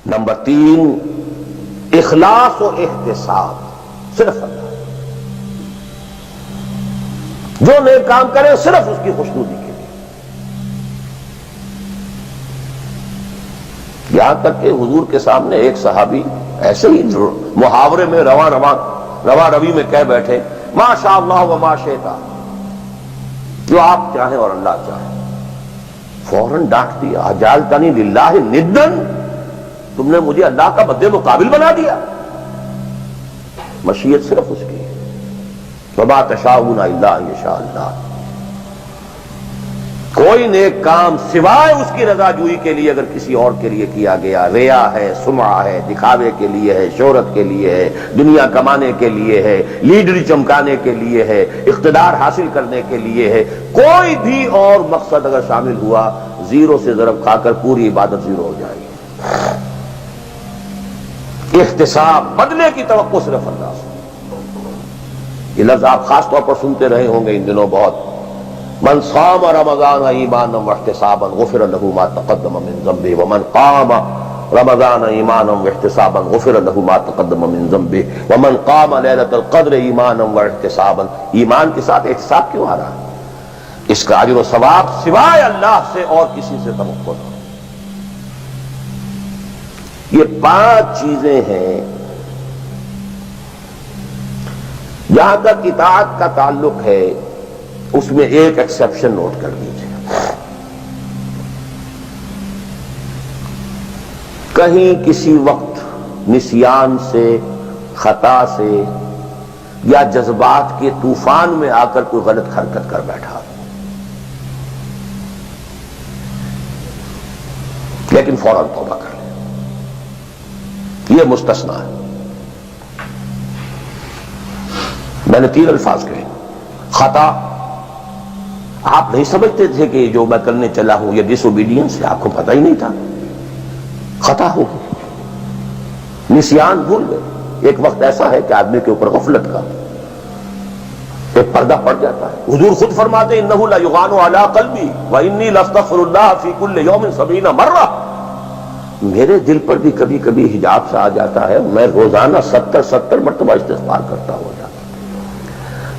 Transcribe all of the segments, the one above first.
Number 3 اخلاص و احتساب، صرف اللہ، جو نیک کام کرے صرف اس کی خوشنودی کے لیے۔ یہاں تک کہ حضور کے سامنے ایک صحابی ایسے ہی محاورے میں رواں روی میں کہہ بیٹھے ما شاء اللہ و ما شئت، جو آپ چاہیں اور اللہ چاہے۔ فوراً ڈانٹ دیا اجعلتنی للہ ندًا، تم نے مجھے اللہ کا مد مقابل بنا دیا۔ مشیت صرف اس کی ہے، وما تشاءون الا ان یشاء اللہ۔ کوئی نیک کام سوائے اس کی رضا جوئی کے لیے اگر کسی اور کے لیے کیا گیا، ریا ہے، سمعہ ہے، دکھاوے کے لیے ہے، شہرت کے لیے ہے، دنیا کمانے کے لیے ہے، لیڈری چمکانے کے لیے ہے، اقتدار حاصل کرنے کے لیے ہے، کوئی بھی اور مقصد اگر شامل ہوا، زیرو سے ضرب کھا کر پوری عبادت زیرو ہو جائے گی۔ احتساب، بدلے کی توقع صرف اللہ سے۔ یہ لفظ آپ خاص طور پر سنتے رہے ہوں گے ان دنوں بہت، من صام رمضان ایمانا واحتسابا غفر له ما تقدم من ذنبه ومن قام رمضان ایمانا واحتسابا غفر له ما تقدم من ذنبه ومن قام ليلة القدر ایمانا واحتسابا۔ ایمان کے ساتھ احتساب کیوں آ رہا ہے؟ اس کا اجر و ثواب سوائے اللہ سے اور کسی سے توقع نہ۔ یہ 5 چیزیں ہیں۔ جہاں تک اطاعت کا تعلق ہے اس میں ایک ایکسیپشن نوٹ کر لیجیے۔ کہیں کسی وقت نسیان سے، خطا سے یا جذبات کے طوفان میں آ کر کوئی غلط حرکت کر بیٹھا، لیکن فوراً توبہ کر لے، یہ مستثنیٰ ہے۔ میں نے 3 الفاظ کہے، خطا، آپ نہیں سمجھتے تھے کہ جو میں کرنے چلا ہوں یہ ڈس اوبیڈینس ہے، آپ کو پتہ ہی نہیں تھا، خطا ہو گئی۔ نسیان، بھول گئے۔ ایک وقت ایسا ہے کہ آدمی کے اوپر غفلت کا ایک پردہ پڑ جاتا ہے۔ حضور خود فرماتے ہیں انہ لیغان علی قلبی وانی لاستغفر اللہ فی کل یوم 70 مرہ، میرے دل پر بھی کبھی کبھی حجاب سا آ جاتا ہے، میں روزانہ 70 مرتبہ استغفار کرتا ہو جاتا۔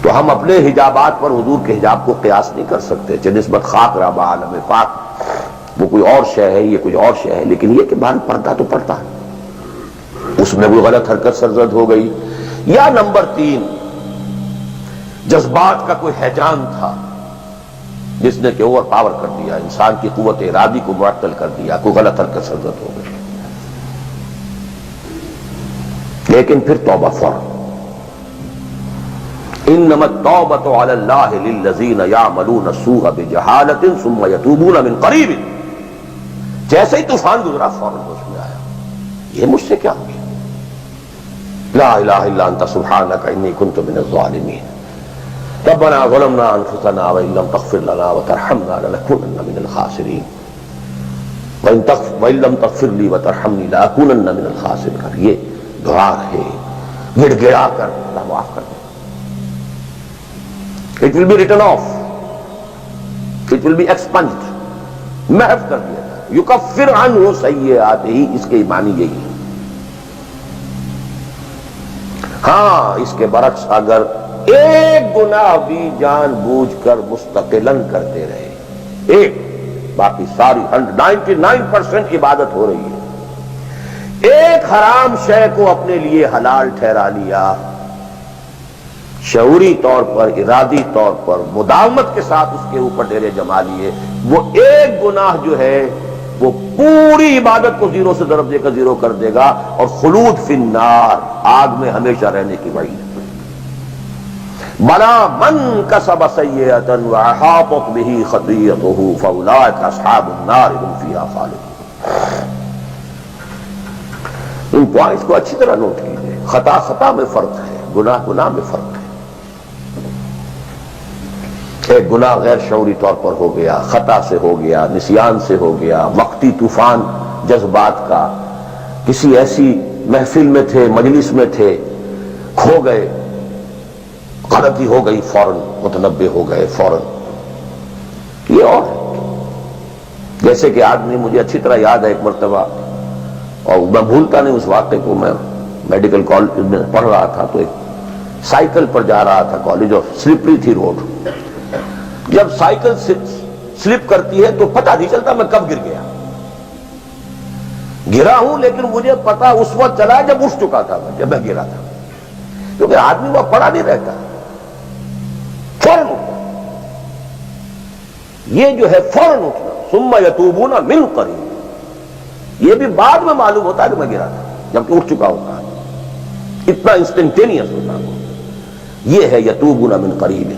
تو ہم اپنے حجابات پر حضور کے حجاب کو قیاس نہیں کر سکتے، چہ نسبت خاک رابع عالم پاک، وہ کوئی اور شے ہے، یہ کوئی اور شے ہے، لیکن یہ کہ باہر پردہ تو پڑتا ہے، اس میں کوئی غلط حرکت سرزد ہو گئی۔ یا نمبر 3 جذبات کا کوئی ہیجان تھا جس نے کہ اوور پاور کر دیا، انسان کی قوت ارادی کو معطل کر دیا، کوئی غلط حرکت سرزد ہو گئی، لیکن پھر توبہ فوراً۔ انما التوبۃ علی اللہ للذین یعملون السوء بجہالۃ ثم یتوبون من قریب، جیسے ہی طوفان گزرا فوراً ہوش میں آیا، یہ مجھ سے کیا ہو گیا، لا الہ الا انت سبحانک انی کنت من الظالمین، ربنا ظلمنا انفسنا وان لم تغفر لنا وترحمنا لنکونن من الخاسرین وان لم تغفر لی وترحمنی لاکونن من الخاسرین۔ یہ دعا ہے، گڑ گڑا کر اللہ معاف کر دے۔ It will be written off, it will be expunged، محو کر دیا جائے، یکفر عنہ سیئاتہ، اس کے معنی یہی ہے۔ ہاں اس کے برعکس اگر ایک گناہ بھی جان بوجھ کر مستقلاً کرتے رہے، ایک، باقی ساری 99% عبادت ہو رہی ہے، ایک حرام شے کو اپنے لیے حلال ٹھہرا لیا، شعوری طور پر، ارادی طور پر، مداومت کے ساتھ اس کے اوپر ڈیرے جما لیے، وہ ایک گناہ جو ہے وہ پوری عبادت کو زیرو سے ضرب دے کر زیرو کر دے گا، اور خلود فی النار، آگ میں ہمیشہ رہنے کی وعید۔ بلا من کسب سیئۃ واحاطت بہ خطیئتہ فاولئک اصحاب النار هم فیہا خالدون۔ ان پوائنٹس کو اچھی طرح نوٹ کیجیے، خطا میں فرق ہے، گناہ میں فرق ہے۔ ایک گناہ غیر شعوری طور پر ہو گیا، خطا سے ہو گیا، نسیان سے ہو گیا، وقتی طوفان جذبات کا، کسی ایسی محفل میں تھے، مجلس میں تھے، کھو گئے، غلطی ہو گئی، فوراً متنبہ ہو گئے، فوراً۔ یہ اور ہے، جیسے کہ آدمی، مجھے اچھی طرح یاد ہے ایک مرتبہ اور میں بھولتا نہیں اس واقعے کو. میں میڈیکل کالج میں پڑھ رہا تھا تو ایک سائیکل پر جا رہا تھا کالج، اور سلپری تھی روڈ. جب سائیکل سلپ کرتی ہے تو پتہ نہیں چلتا میں کب گر گیا. گرا ہوں لیکن مجھے پتا اس وقت چلا جب اٹھ چکا تھا میں، جب میں گرا تھا. کیونکہ آدمی وہ پڑا نہیں رہتا، فوراً اٹھتا. یہ جو ہے فوراً اٹھنا، ثم یتوبون من قریب، یہ بھی بعد میں معلوم ہوتا ہے کہ میں گرا تھا جبکہ اٹھ چکا ہوتا ہے. اتنا انسٹنٹینیس ہوتا ہے. یہ ہے یتوبون من قریب.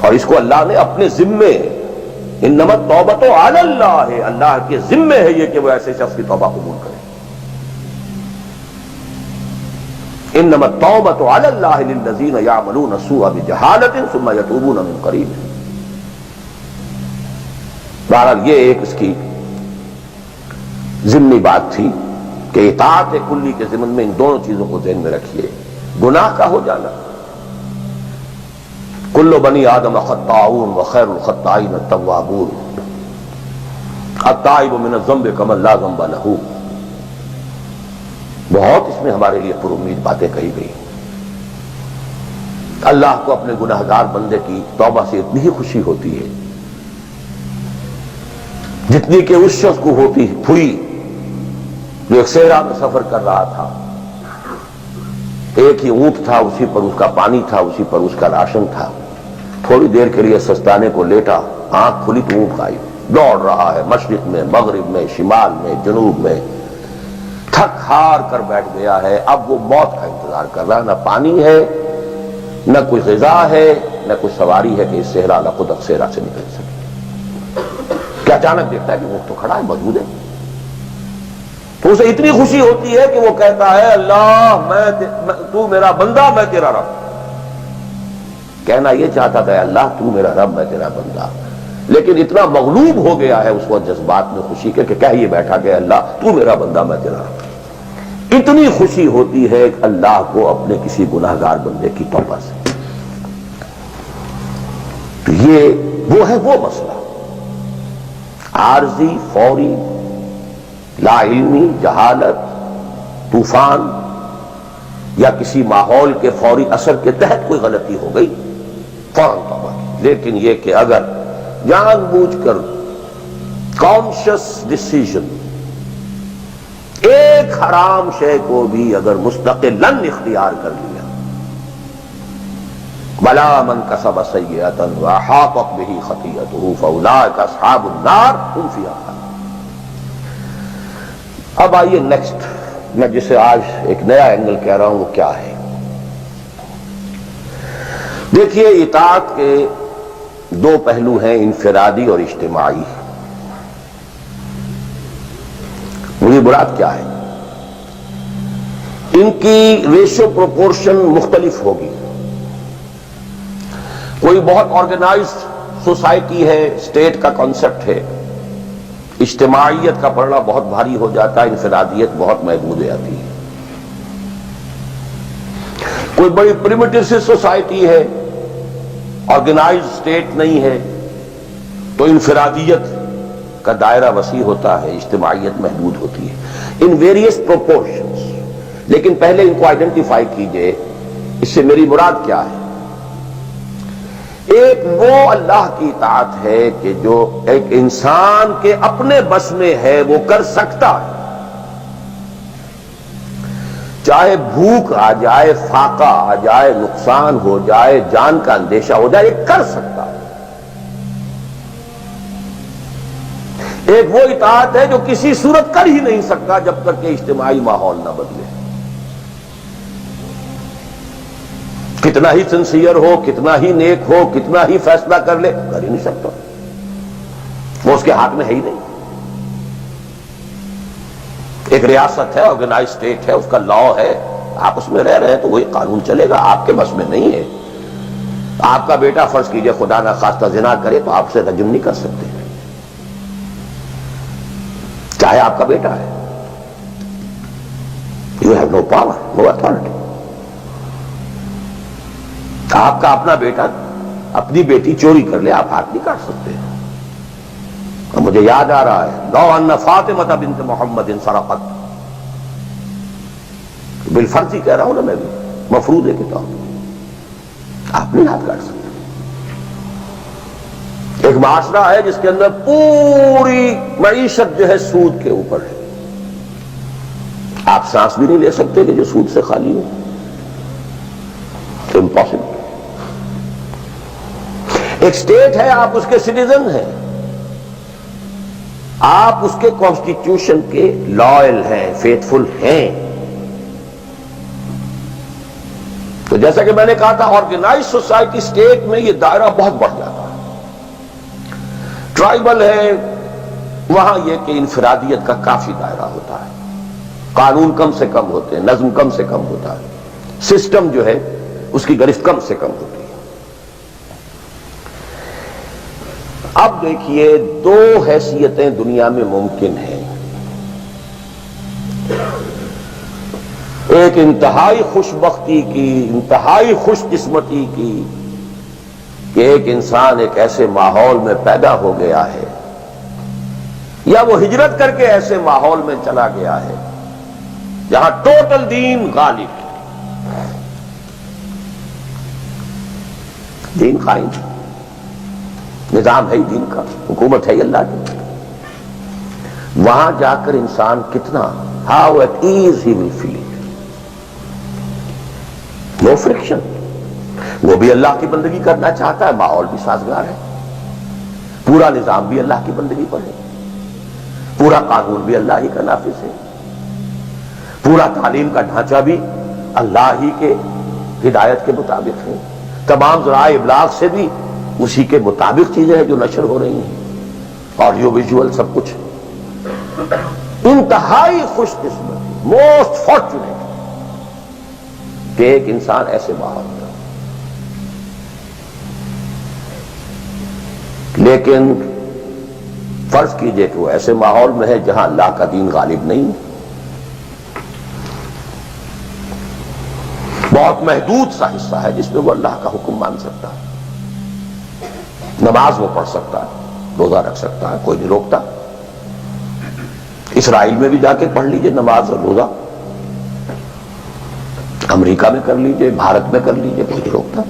اور اس کو اللہ نے اپنے ذمے، انما التوبۃ علی اللہ، اللہ کے ذمے ہے یہ کہ وہ ایسے شخص کی توبہ قبول کرے. انما التوبۃ علی اللہ للذین یعملون السوء بجہالۃ ثم یتوبون من قریب. بہرحال یہ ایک اس کی ضمنی بات تھی کہ اطاعت کلی کے ضمن میں ان دونوں چیزوں کو ذہن میں رکھیے. گناہ کا ہو جانا، کل بنی آدم خطاؤون وخیر الخطائین التوابون، التائب من الذنب کمن لا ذنب لہ. بہت اس میں ہمارے لیے پر امید باتیں کہی گئی. اللہ کو اپنے گناہگار بندے کی توبہ سے اتنی ہی خوشی ہوتی ہے جتنی کہ اس شخص کو ہوتی ہوئی جو ایک صحرا میں سفر کر رہا تھا. ایک ہی اونٹ تھا، اسی پر اس کا پانی تھا، اسی پر اس کا راشن تھا. تھوڑی دیر کے لیے سستانے کو لیٹا، آنکھ کھلی تو اونٹ غائب. دوڑ رہا ہے مشرق میں، مغرب میں، شمال میں، جنوب میں، تھک ہار کر بیٹھ گیا ہے. اب وہ موت کا انتظار کر رہا ہے. نہ پانی ہے، نہ کوئی غذا ہے، نہ کوئی سواری ہے کہ اس صحرا لقدق صحرا سے نکل سکے. کہ اچانک دیکھتا ہے کہ اونٹ تو کھڑا ہے، موجود ہے. تو اسے اتنی خوشی ہوتی ہے کہ وہ کہتا ہے اللہ تو میرا بندہ، میں تیرا رب. کہنا یہ چاہتا تھا اللہ تو میرا رب، میں تیرا بندہ، لیکن اتنا مغلوب ہو گیا ہے اس وقت جذبات میں خوشی کے کہ کہہ یہ بیٹھا کہ اللہ تو میرا بندہ، میں تیرا رب. اتنی خوشی ہوتی ہے کہ اللہ کو اپنے کسی گناہگار بندے کی توبہ سے. تو یہ وہ ہے وہ مسئلہ عارضی، فوری، لا علمی، جہالت، طوفان یا کسی ماحول کے فوری اثر کے تحت کوئی غلطی ہو گئی فوراً توبہ کی. لیکن یہ کہ اگر جان بوجھ کر کانشس ڈیسیژن ایک حرام شے کو بھی اگر مستقلاً اختیار کر لیا، بلا من کسب سیئۃ واحاطت بہ خطیئتہ فاولئک اصحاب النار هم فیہا خالدون. اب آئیے نیکسٹ، میں جسے آج ایک نیا اینگل کہہ رہا ہوں وہ کیا ہے. دیکھیے اطاعت کے دو پہلو ہیں، انفرادی اور اجتماعی. مجھے مراد کیا ہے؟ ان کی ریشو پروپورشن مختلف ہوگی. کوئی بہت آرگنائزڈ سوسائٹی ہے، اسٹیٹ کا کانسیپٹ ہے، اجتماعیت کا پڑھنا بہت بھاری ہو جاتا ہے، انفرادیت بہت محدود ہو جاتی ہے. کوئی بڑی پریمیٹو سی سوسائٹی ہے، آرگنائزڈ اسٹیٹ نہیں ہے، تو انفرادیت کا دائرہ وسیع ہوتا ہے، اجتماعیت محدود ہوتی ہے. In various proportions. لیکن پہلے ان کو آئیڈینٹیفائی کیجئے، اس سے میری مراد کیا ہے. ایک وہ اللہ کی اطاعت ہے کہ جو ایک انسان کے اپنے بس میں ہے وہ کر سکتا ہے. چاہے بھوک آ جائے، فاقہ آ جائے، نقصان ہو جائے، جان کا اندیشہ ہو جائے، یہ کر سکتا ہے. ایک وہ اطاعت ہے جو کسی صورت کر ہی نہیں سکتا جب تک کہ اجتماعی ماحول نہ بدلے. کتنا ہی سنسیئر ہو، کتنا ہی نیک ہو، کتنا ہی فیصلہ کر لے، کر ہی نہیں سکتا. وہ اس کے ہاتھ میں ہے ہی نہیں. ایک ریاست ہے، آرگنائز اسٹیٹ ہے، اس کا لا ہے، آپ اس میں رہ رہے ہیں تو وہی قانون چلے گا. آپ کے بس میں نہیں ہے. آپ کا بیٹا فرض کیجئے خدا نہ خواستہ زنا کرے تو آپ سے رجم نہیں کر سکتے، چاہے آپ کا بیٹا ہے. You have no power, no authority. آپ کا اپنا بیٹا اپنی بیٹی چوری کر لے، آپ ہاتھ نہیں کاٹ سکتے. مجھے یاد آ رہا ہے لو ان فاطمہ بنت محمد سرقت، بالفرض ہی کہہ رہا ہوں نا میں بھی، مفروضے کے طور پر آپ نہیں ہاتھ کاٹ سکتے۔ ایک معاشرہ ہے جس کے اندر پوری معیشت جو ہے سود کے اوپر ہے، آپ سانس بھی نہیں لے سکتے کہ جو سود سے خالی ہو، امپاسبل۔ ایک سٹیٹ ہے، آپ اس کے سٹیزن ہیں، آپ اس کے کانسٹیٹیوشن کے لائل ہیں، فیتھفل ہیں۔ تو جیسا کہ میں نے کہا تھا آرگنائز سوسائٹی سٹیٹ میں یہ دائرہ بہت بڑھ جاتا ہے۔ ٹرائبل ہے وہاں یہ کہ انفرادیت کا کافی دائرہ ہوتا ہے، قانون کم سے کم ہوتے ہیں، نظم کم سے کم ہوتا ہے، سسٹم جو ہے اس کی گرفت کم سے کم ہوتی ہے۔ اب دیکھیے دو حیثیتیں دنیا میں ممکن ہیں، ایک انتہائی خوش بختی کی، انتہائی خوش قسمتی کی کہ ایک انسان ایک ایسے ماحول میں پیدا ہو گیا ہے یا وہ ہجرت کر کے ایسے ماحول میں چلا گیا ہے جہاں ٹوٹل دین غالب ہے، دین قائم، نظام ہے دین کا، حکومت ہے اللہ کی، وہاں جا کر انسان کتنا how at ease he will feel، no friction, وہ بھی اللہ کی بندگی کرنا چاہتا ہے، ماحول بھی سازگار ہے، پورا نظام بھی اللہ کی بندگی پر ہے، پورا قانون بھی اللہ ہی کا نافذ ہے، پورا تعلیم کا ڈھانچہ بھی اللہ ہی کے ہدایت کے مطابق ہے، تمام ذرائع ابلاغ سے بھی اسی کے مطابق چیزیں ہیں جو نشر ہو رہی ہیں، آڈیو ویژول سب کچھ۔ انتہائی خوش قسمت، موسٹ فارچونیٹ کہ ایک انسان ایسے ماحول میں، لیکن فرض کیجئے کہ وہ ایسے ماحول میں ہے جہاں اللہ کا دین غالب نہیں، بہت محدود سا حصہ ہے جس میں وہ اللہ کا حکم مان سکتا ہے، نماز وہ پڑھ سکتا ہے، روزہ رکھ سکتا ہے، کوئی نہیں روکتا۔ اسرائیل میں بھی جا کے پڑھ لیجئے نماز اور روزہ، امریکہ میں کر لیجئے، بھارت میں کر لیجئے، کوئی نہیں روکتا،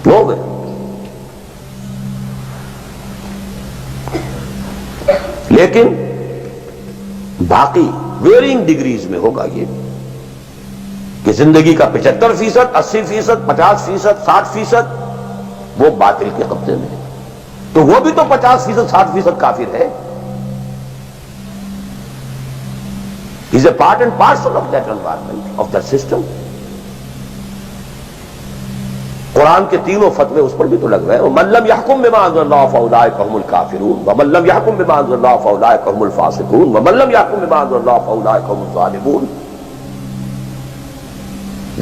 ہو گئے۔ لیکن باقی ویرینگ ڈگریز میں ہوگا یہ کہ زندگی کا 75%، 80%، 50%، 60% وہ باطل کے قبضے میں ہے، تو وہ بھی تو 50%، 60% کافر ہے۔ He's a part and parcel of that environment, of that system۔ قرآن کے تینوں فتوے اس پر بھی تو لگ رہے ہیں، وَمَن لَّمْ يَحْكُم بِمَا أَنزَلَ اللَّهُ فَأُولَٰئِكَ هُمُ الْكَافِرُونَ وَمَن لَّمْ يَحْكُم بِمَا أَنزَلَ اللَّهُ فَأُولَٰئِكَ هُمُ الْفَاسِقُونَ وَمَن لَّمْ يَحْكُم بِمَا أَنزَلَ اللَّهُ فَأُولَٰئِكَ هُمُ الظَّالِمُونَ۔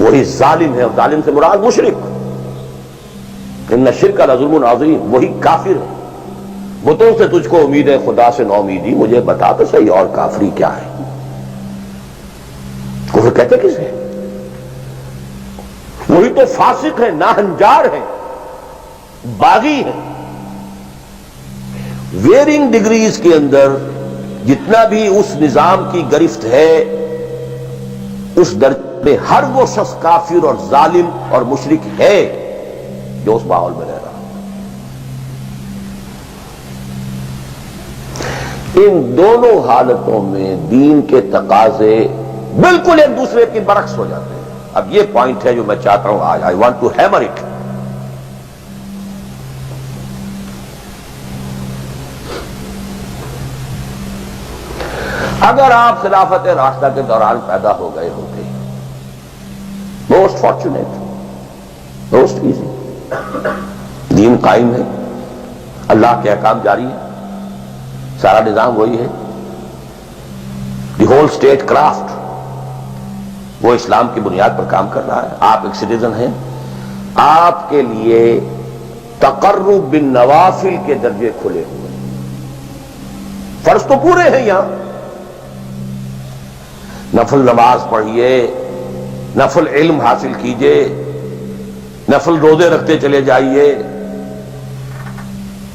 وہی ظالم ہے، اور ظالم سے مراد مشرک، ان الشرک لظلم عظیم، وہی کافر ہے۔ بتوں سے تجھ کو امید ہے، خدا سے نو امیدی، مجھے بتا تو صحیح اور کافری کیا ہے؟ کفر کہتے کسے؟ وہی تو فاسق ہے، ناہنجار ہے، باغی ہے۔ ویرنگ ڈگریز کے اندر جتنا بھی اس نظام کی گرفت ہے، اس درجے میں ہر وہ شخص کافر اور ظالم اور مشرک ہے جو اس ماحول میں رہ رہا ہے۔ ان دونوں حالتوں میں دین کے تقاضے بالکل ایک دوسرے کے برعکس ہو جاتے ہیں۔ اب یہ پوائنٹ ہے جو میں چاہتا ہوں آج، I want to hammer it۔ اگر آپ خلافت راشدہ کے دوران پیدا ہو گئے ہوتے، موسٹ فارچونیٹ، موسٹ ایزی، دین قائم ہے، اللہ کے احکام جاری ہے، سارا نظام وہی ہے، دی ہول اسٹیٹ کرافٹ وہ اسلام کی بنیاد پر کام کر رہا ہے، آپ ایک سٹیزن ہیں، آپ کے لیے تقرب بالنوافل کے درجے کھلے ہوئے، فرض تو پورے ہیں یہاں، نفل نماز پڑھیے، نفل علم حاصل کیجئے، نفل روزے رکھتے چلے جائیے،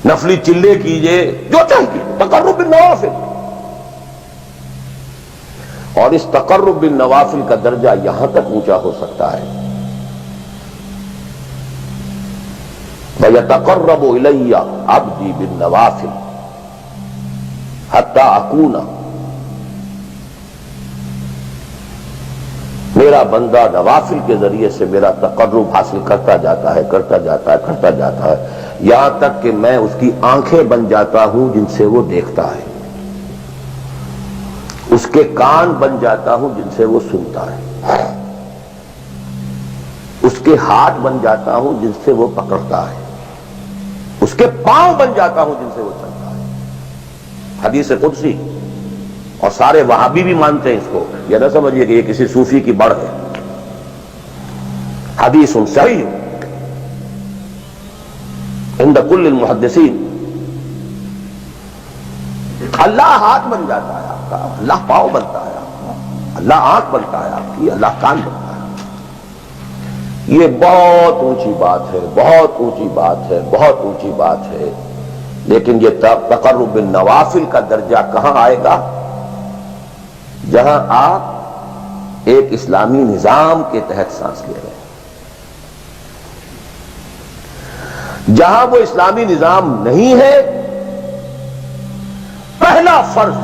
نفلی چلے کیجئے، جو چاہیے تقرب بالنوافل، اور اس تقرب بالنوافل کا درجہ یہاں تک اونچا ہو سکتا ہے وَيَتَقَرَّبُ إِلَيَّ عَبْدِي بِالنَّوَافِلِ حَتَّى أَكُونَ، میرا بندہ نوافل کے ذریعے سے میرا تقرب حاصل کرتا جاتا ہے یہاں تک کہ میں اس کی آنکھیں بن جاتا ہوں جن سے وہ دیکھتا ہے، اس کے کان بن جاتا ہوں جن سے وہ سنتا ہے، اس کے ہاتھ بن جاتا ہوں جن سے وہ پکڑتا ہے، اس کے پاؤں بن جاتا ہوں جن سے وہ چلتا ہے۔ حدیث قدسی، اور سارے وہابی بھی مانتے ہیں اس کو، یہ نہ سمجھیے کہ یہ کسی صوفی کی بڑھ ہے، حدیث صحیح عند کل المحدثین۔ اللہ ہاتھ بن جاتا ہے آپ کا، اللہ پاؤں بنتا ہے آپ کا، اللہ آنکھ بنتا ہے آپ کی، اللہ کان بنتا ہے۔ یہ بہت اونچی بات ہے، بہت اونچی بات ہے، بہت اونچی بات ہے، لیکن یہ تقرب بالنوافل کا درجہ کہاں آئے گا؟ جہاں آپ ایک اسلامی نظام کے تحت سانس لے رہے ہیں، جہاں وہ اسلامی نظام نہیں ہے، پہلا فرض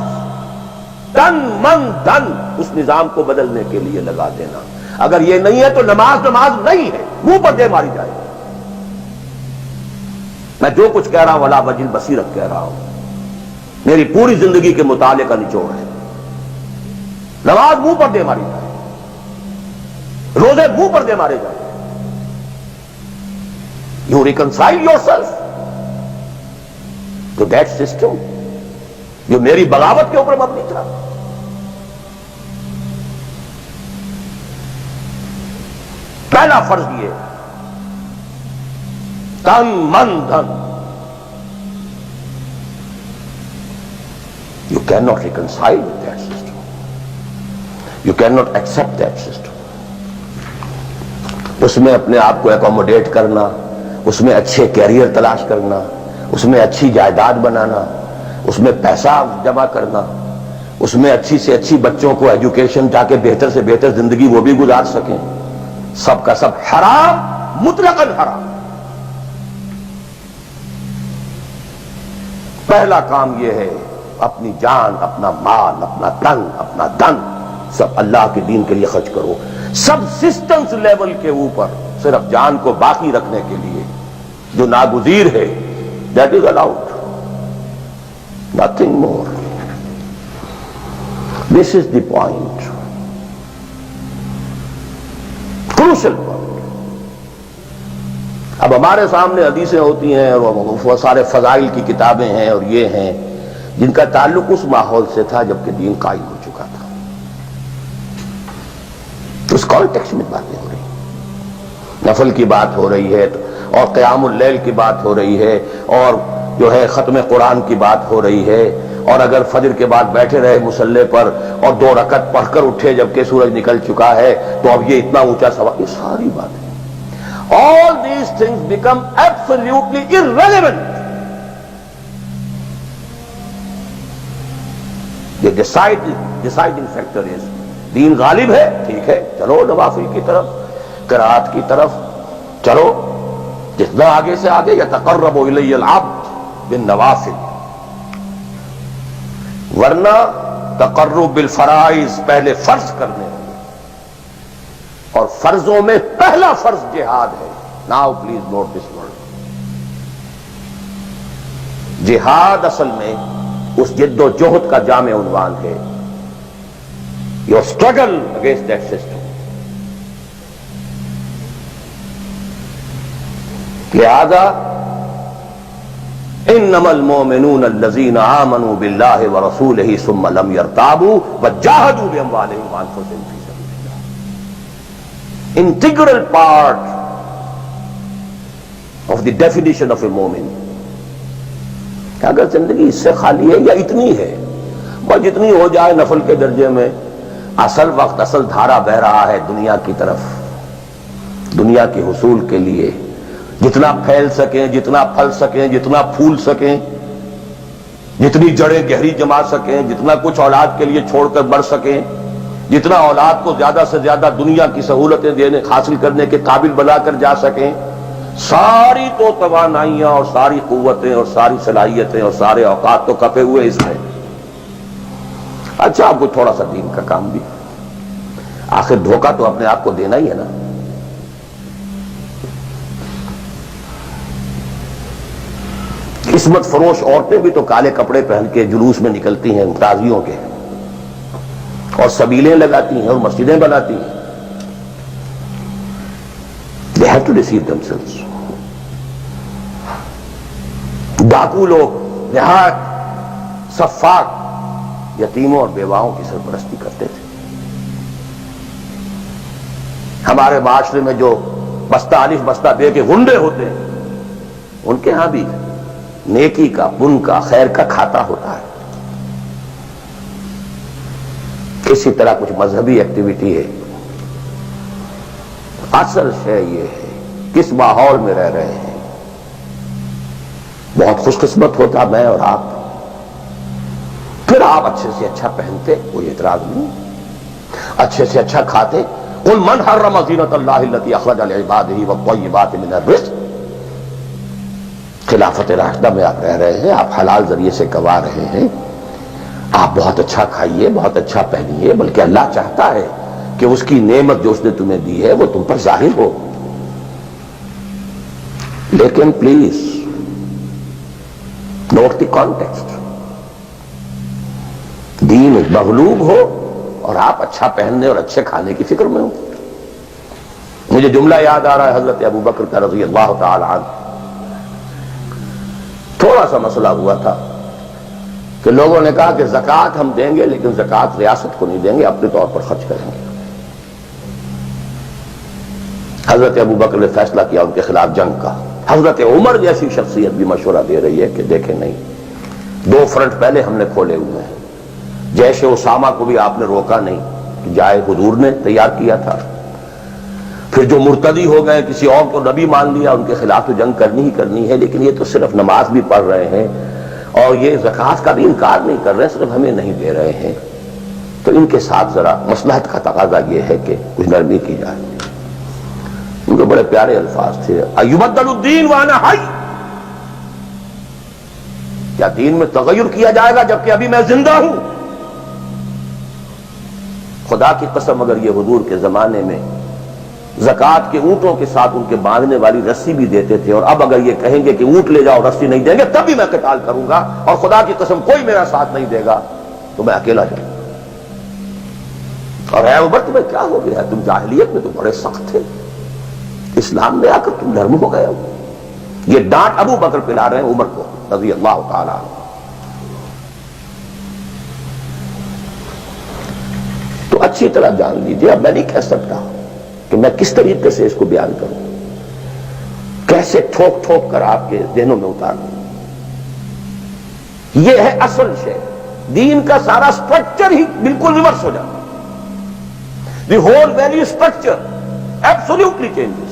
تن من دھن اس نظام کو بدلنے کے لیے لگا دینا۔ اگر یہ نہیں ہے تو نماز نہیں ہے، منہ پر دے ماری جائے۔ میں جو کچھ کہہ رہا ہوں ولا وجل بصیرت کہہ رہا ہوں، میری پوری زندگی کے مطالعے کا نچوڑ ہے۔ نماز منہ پر دے ماری جائے، روزے منہ پر دے مارے جائے۔ You reconcile yourself to that system جو میری بغاوت کے اوپر مبنی تھا۔ پہلا فرض یہ تن من دھن، you cannot reconcile with that system, you cannot accept that system۔ اس میں اپنے آپ کو اکوموڈیٹ کرنا، اس میں اچھے کیریئر تلاش کرنا، اس میں اچھی جائیداد بنانا، اس میں پیسہ جمع کرنا، اس میں اچھی سے اچھی بچوں کو ایجوکیشن تاکہ بہتر سے بہتر زندگی وہ بھی گزار سکیں، سب کا سب حرام، مطلقاً حرام۔ پہلا کام یہ ہے اپنی جان، اپنا مال، اپنا تن، اپنا دن سب اللہ کے دین کے لیے خرچ کرو۔ سب سسٹمز لیول کے اوپر صرف جان کو باقی رکھنے کے لیے جو ناگزیر ہے، that is allowed, nothing more. This is the point, crucial point۔ اب ہمارے سامنے حدیثیں ہوتی ہیں اور وہ سارے فضائل کی کتابیں ہیں اور یہ ہیں جن کا تعلق اس ماحول سے تھا جبکہ دین قائم ہو چکا تھا، اس کانٹیکسٹ میں باتیں ہو رہی ہیں، نفل کی بات ہو رہی ہے اور قیام اللیل کی بات ہو رہی ہے، اور جو ہے ختم قرآن کی بات ہو رہی ہے، اور اگر فجر کے بعد بیٹھے رہے مصلی پر اور 2 رکعت پڑھ کر اٹھے جبکہ سورج نکل چکا ہے تو اب یہ اتنا اونچا سوال، یہ ساری باتیں، all these things become absolutely irrelevant۔ The deciding factor is دین غالب ہے، ٹھیک ہے، چلو نوافل کی طرف، قرات کی طرف چلو، جتنا آگے سے آگے یتقرب الی العبد بالنوافل، ورنہ تقرب بالفرائض پہلے فرض کرنے ہیں، اور فرضوں میں پہلا فرض جہاد ہے۔ Now please note this word, جہاد اصل میں اس جد و جہد کا جامع عنوان ہے، your struggle against that system۔ لہذا انما المؤمنون الذين آمنوا بالله ورسوله ثم لم يرتابوا وجاهدوا باموالهم وانفسهم في سبيل الله۔ integral part of the definition of a مومن۔ اگر زندگی اس سے خالی ہے یا اتنی ہے، بس جتنی ہو جائے نفل کے درجے میں، اصل وقت اصل دھارا بہ رہا ہے دنیا کی طرف، دنیا کے حصول کے لیے، جتنا پھیل سکیں، جتنا پھل سکیں، جتنا پھول سکیں، جتنی جڑیں گہری جما سکیں، جتنا کچھ اولاد کے لیے چھوڑ کر بڑھ سکیں، جتنا اولاد کو زیادہ سے زیادہ دنیا کی سہولتیں دینے حاصل کرنے کے قابل بنا کر جا سکیں، ساری تو توانائیاں اور ساری قوتیں اور ساری صلاحیتیں اور سارے اوقات تو کپے ہوئے اس میں۔ اچھا آپ کو تھوڑا سا دین کا کام بھی، آخر دھوکہ تو اپنے آپ کو دینا ہی ہے نا۔ قسمت فروش عورتیں بھی تو کالے کپڑے پہن کے جلوس میں نکلتی ہیں تازیوں کے، اور سبیلیں لگاتی ہیں اور مسجدیں بناتی ہیں۔ They have to deceive themselves۔ ڈاکو لوگ نہایت سفاک یتیموں اور بیواؤں کی سرپرستی کرتے تھے۔ ہمارے معاشرے میں جو بستہ الف بستہ بے کے غنڈے ہوتے ہیں، ان کے ہاں بھی نیکی کا، پن کا، خیر کا کھاتا ہوتا ہے۔ اسی طرح کچھ مذہبی ایکٹیویٹی ہے۔ اصل شے یہ ہے کس ماحول میں رہ رہے ہیں۔ بہت خوش قسمت ہوتا میں اور آپ، پھر آپ اچھے سے اچھا پہنتے، کوئی اعتراض نہیں، اچھے سے اچھا کھاتے۔ قل من حرم زینۃ اللہ التی اخرج لعبادہ والطیبات من الرزق۔ خلافت راشدہ میں آپ رہ رہے ہیں، آپ حلال ذریعے سے کما رہے ہیں، آپ بہت اچھا کھائیے، بہت اچھا پہنیے، بلکہ اللہ چاہتا ہے کہ اس کی نعمت جو اس نے تمہیں دی ہے وہ تم پر ظاہر ہو۔ لیکن پلیز نوٹ دی کانٹیکسٹ۔ دین مغلوب ہو اور آپ اچھا پہننے اور اچھے کھانے کی فکر میں ہو۔ مجھے جملہ یاد آ رہا ہے حضرت ابو بکر کا رضی اللہ تعالی عنہ۔ تھوڑا سا مسئلہ ہوا تھا کہ لوگوں نے کہا کہ زکوٰۃ ہم دیں گے لیکن زکوٰۃ ریاست کو نہیں دیں گے، اپنے طور پر خرچ کریں گے۔ حضرت ابو بکر نے فیصلہ کیا ان کے خلاف جنگ کا۔ حضرت عمر جیسی شخصیت بھی مشورہ دے رہی ہے کہ دیکھیں نہیں، 2 فرنٹ پہلے ہم نے کھولے ہوئے ہیں۔ جیش اسامہ کو بھی آپ نے روکا نہیں کہ جائے، حضور نے تیار کیا تھا۔ پھر جو مرتدی ہو گئے، کسی اور کو نبی مان لیا، ان کے خلاف تو جنگ کرنی ہی کرنی ہے، لیکن یہ تو صرف نماز بھی پڑھ رہے ہیں اور یہ زکوٰۃ کا بھی انکار نہیں کر رہے، صرف ہمیں نہیں دے رہے ہیں، تو ان کے ساتھ ذرا مصلحت کا تقاضا یہ ہے کہ کچھ نرمی کی جائے۔ ان کے بڑے پیارے الفاظ تھے، ایبدل الدین وانا حی، کیا دین میں تغیر کیا جائے گا جبکہ ابھی میں زندہ ہوں؟ خدا کی قسم اگر یہ حضور کے زمانے میں زکوٰۃ کے اونٹوں کے ساتھ ان کے باندھنے والی رسی بھی دیتے تھے، اور اب اگر یہ کہیں گے کہ اونٹ لے جاؤ رسی نہیں دیں گے، تب بھی میں قتال کروں گا، اور خدا کی قسم کوئی میرا ساتھ نہیں دے گا تو میں اکیلا جاؤں گا۔ اور اے عمر تمہیں کیا ہو گیا؟ تم جاہلیت میں تو بڑے سخت تھے، اسلام میں آ کر تم نرم ہو گئے ہو۔ یہ ڈانٹ ابو بکر پلا رہے ہیں عمر کو رضی اللہ تعالی عنہ۔ تو اچھی طرح جان لیجیے، اب میں نہیں کہہ سکتا کہ میں کس طریقے سے اس کو بیان کروں، کیسے ٹھوک ٹھوک کر آپ کے ذہنوں میں اتار دوں۔ یہ ہے اصل شے، دین کا سارا سٹرکچر ہی بالکل ریورس ہو جاتا، the whole value structure absolutely changes.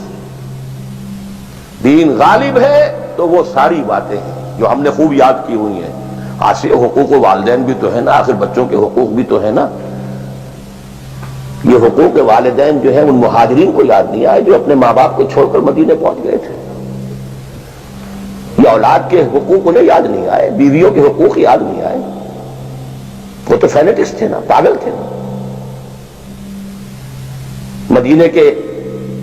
دین غالب ہے تو وہ ساری باتیں ہیں جو ہم نے خوب یاد کی ہوئی ہیں۔ آج حقوق والدین بھی تو ہے نا، آخر بچوں کے حقوق بھی تو ہے نا۔ یہ حقوق والدین جو ہے ان مہاجرین کو یاد نہیں آئے جو اپنے ماں باپ کو چھوڑ کر مدینے پہنچ گئے تھے۔ یہ اولاد کے حقوق انہیں یاد نہیں آئے، بیویوں کے حقوق یاد نہیں آئے۔ وہ تو فینیٹسٹ تھے نا، پاگل تھے نا۔ مدینے کے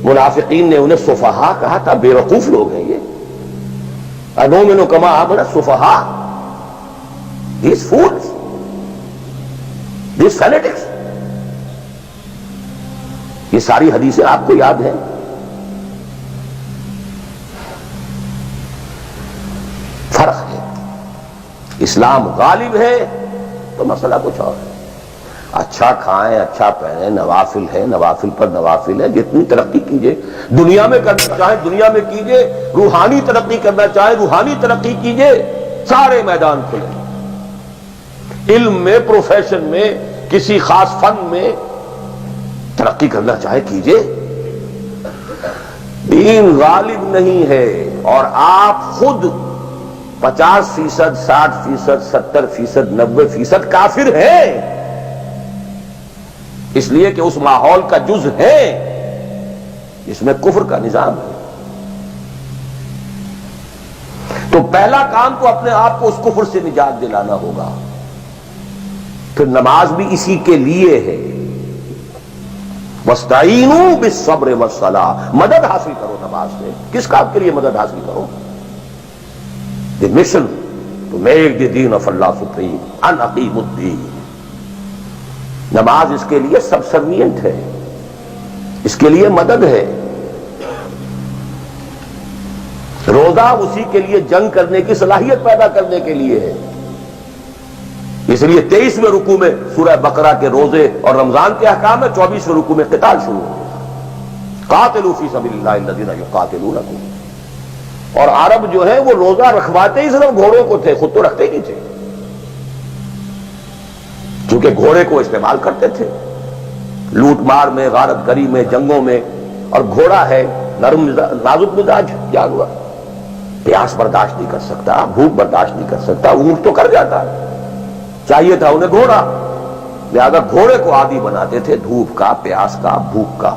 منافقین نے انہیں سفہاء کہا تھا، بے وقوف لوگ ہیں یہ۔ انؤمن کما آمن السفہاء، these fools, these fanatics۔ یہ ساری حدیثیں آپ کو یاد ہیں۔ فرق ہے، اسلام غالب ہے تو مسئلہ کچھ اور ہے۔ اچھا کھائیں، اچھا پہنیں، نوافل ہے، نوافل پر نوافل ہے، جتنی ترقی کیجئے، دنیا میں کرنا چاہیں دنیا میں کیجئے، روحانی ترقی کرنا چاہیں روحانی ترقی کیجئے، سارے میدان کھلے۔ علم میں، پروفیشن میں، کسی خاص فن میں ترقی کرنا چاہے کیجئے۔ دین غالب نہیں ہے، اور آپ خود 50%, 60%, 70%, 90% کافر ہیں، اس لیے کہ اس ماحول کا جز ہے جس میں کفر کا نظام ہے۔ تو پہلا کام تو اپنے آپ کو اس کفر سے نجات دلانا ہوگا، پھر نماز بھی اسی کے لیے ہے۔ وَاسْتَعِينُوا بِالصَّبْرِ وَالصَّلَاةِ، مدد حاصل کرو نماز سے۔ کس کام کے لیے مدد حاصل کرو؟ The mission to make the deen of Allah supreme، ان اقیموا الدین۔ نماز اس کے لیے سبسروینٹ ہے، اس کے لیے مدد ہے۔ روزہ اسی کے لیے جنگ کرنے کی صلاحیت پیدا کرنے کے لیے ہے۔ اس لیے 23ویں رکوع میں سورہ بقرہ کے روزے اور رمضان کے احکام ہے، 24ویں رکوع میں قتال شروع ہو گیا۔ قاتلوا فی سبیل اللہ الذین یقاتلونکم۔ اور عرب جو ہے وہ روزہ رکھواتے ہی صرف گھوڑوں کو تھے، خود تو رکھتے ہی نہیں تھے، کیونکہ گھوڑے کو استعمال کرتے تھے لوٹ مار میں، غارت گری میں، جنگوں میں۔ اور گھوڑا ہے نرم نازک مزاج جانور، پیاس برداشت نہیں کر سکتا، بھوک برداشت نہیں کر سکتا، اونٹ تو کر جاتا ہے، چاہیے تھا انہیں گھوڑا، لہذا گھوڑے کو عادی بناتے تھے دھوپ کا، پیاس کا، بھوک کا،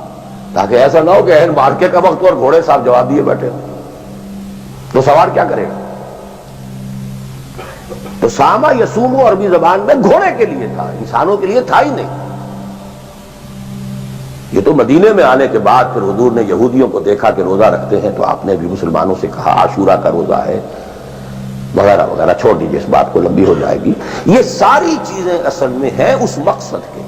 تاکہ ایسا نہ ہو کہ اہم مارکے کا وقت اور گھوڑے صاحب جواب دیے بیٹھے تو سوار کیا کرے گا؟ تو ساما یسومو عربی زبان میں گھوڑے کے لیے تھا، انسانوں کے لیے تھا ہی نہیں۔ یہ تو مدینے میں آنے کے بعد پھر حضور نے یہودیوں کو دیکھا کہ روزہ رکھتے ہیں، تو آپ نے بھی مسلمانوں سے کہا عاشورہ کا روزہ ہے وغیرہ وغیرہ، چھوڑ دیجیے اس بات کو، لمبی ہو جائے گی۔ یہ ساری چیزیں اصل میں ہیں اس مقصد کے